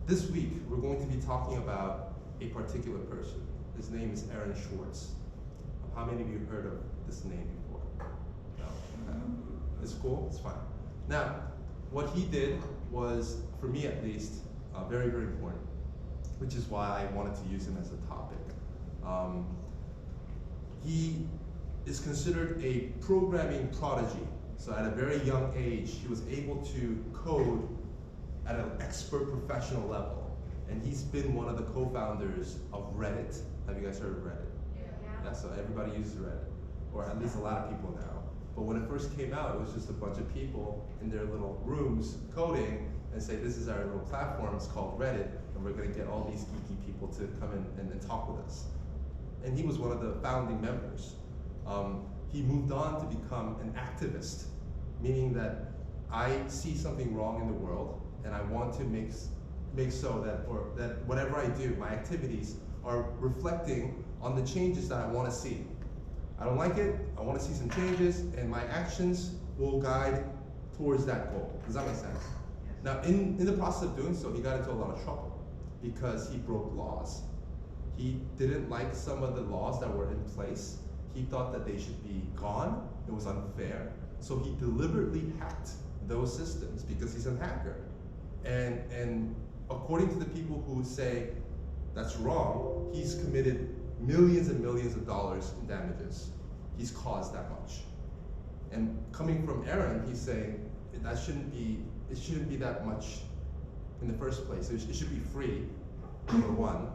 This week, we're going to be talking about a particular person. His name is Swartz. How many of you heard of this name before? No? It's cool? It's fine. Now, what he did was, for me at least, very, very important, which is why I wanted to use him as a topic. He is considered a programming prodigy. So at a very young age, he was able to code at an expert professional level. And he's been one of the co-founders of Reddit. Have you guys heard of Reddit? Yeah, so everybody uses Reddit, or at least a lot of people now. But when it first came out, it was just a bunch of people in their little rooms coding and say, this is our little platform, it's called Reddit, and we're gonna get all these geeky people to come in and talk with us. And he was one of the founding members. He moved on to become an activist, meaning that I see something wrong in the world, and I want to make so that whatever I do, my activities are reflecting on the changes that I want to see. I don't like it, I want to see some changes, and my actions will guide towards that goal. Does that make sense? Now, in the process of doing so, he got into a lot of trouble because he broke laws. He didn't like some of the laws that were in place. He thought that they should be gone. It was unfair. So he deliberately hacked those systems because he's a hacker. And according to the people who say that's wrong, he's committed millions and millions of dollars in damages. He's caused that much. And coming from Aaron, he's saying it shouldn't be that much in the first place. It should be free, number one.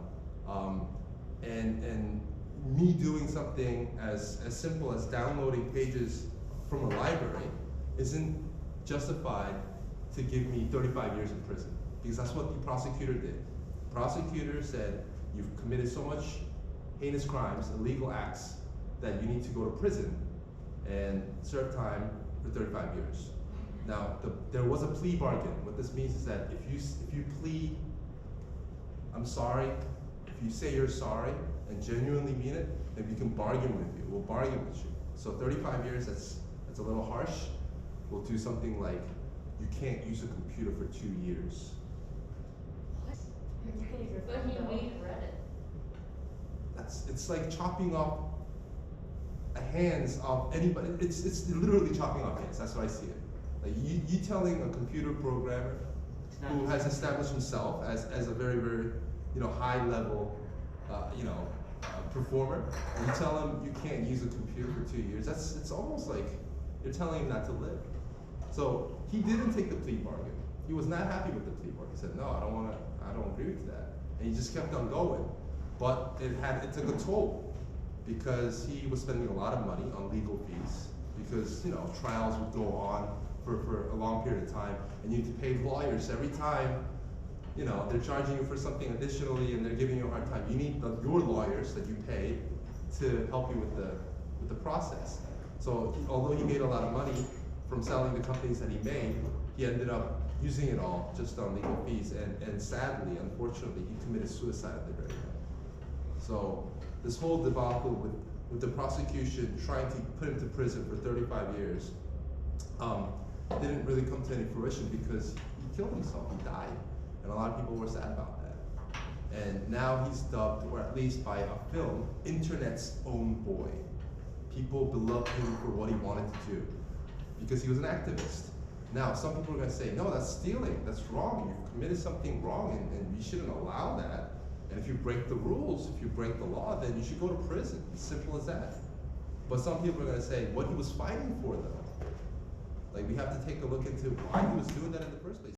And me doing something as simple as downloading pages from a library isn't justified to give me 35 years in prison, because that's what the prosecutor did. The prosecutor said, you've committed so much heinous crimes, illegal acts, that you need to go to prison and serve time for 35 years. Now, there was a plea bargain. What this means is that if you plead, I'm sorry, if you say you're sorry and genuinely mean it, then we can bargain with you. We'll bargain with you. So 35 years, that's a little harsh. We'll do something like, you can't use a computer for 2 years. But he made Reddit. It's like chopping off hands of anybody. It's literally chopping off hands. That's how I see it. Like you telling a computer programmer who has established himself as a very, very high level performer, and you tell him you can't use a computer for 2 years. It's almost like you're telling him not to live. So he didn't take the plea bargain. He was not happy with the plea bargain. He said, no, I don't agree with that. And he just kept on going. But it took a toll because he was spending a lot of money on legal fees, because trials would go on for a long period of time, and you need to pay lawyers every time they're charging you for something additionally and they're giving you a hard time. You need your lawyers that you pay to help you with the process. So although he made a lot of money from selling the companies that he made, he ended up using it all just on legal fees, and sadly, unfortunately, he committed suicide at the very end. So this whole debacle with the prosecution trying to put him to prison for 35 years didn't really come to any fruition because he killed himself, he died. And a lot of people were sad about that. And now he's dubbed, or at least by a film, internet's own boy. People beloved him for what he wanted to do, because he was an activist. Now, some people are going to say, no, that's stealing, that's wrong, you've committed something wrong, and you shouldn't allow that. And if you break the rules, if you break the law, then you should go to prison. It's simple as that. But some people are going to say, what he was fighting for, though. Like, we have to take a look into why he was doing that in the first place.